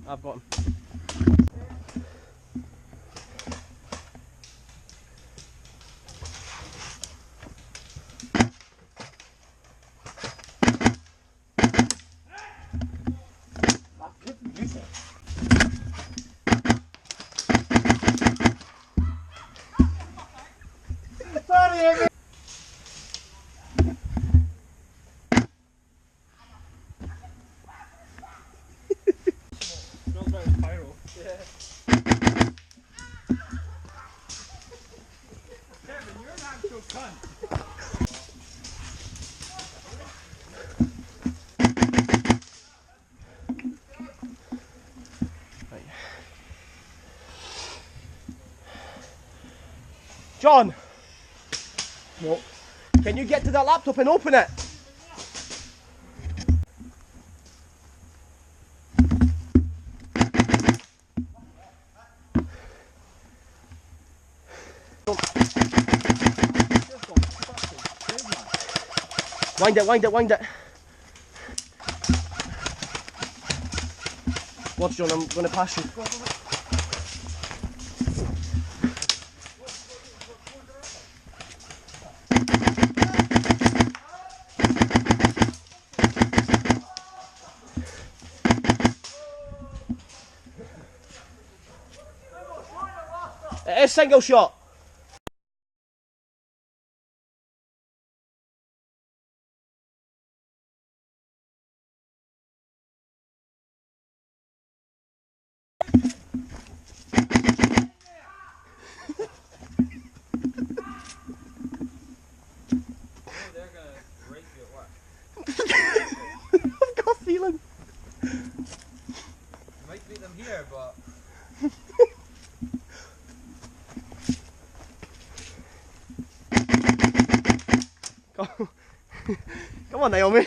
I've got him. Sorry, John! No. Can you get to that laptop and open it? Wind it, wind it, wind it. Watch, John, I'm going to pass you. It is single shot. they're gonna race you at work. I've got a feeling. You might beat them here, but Come on, Naomi.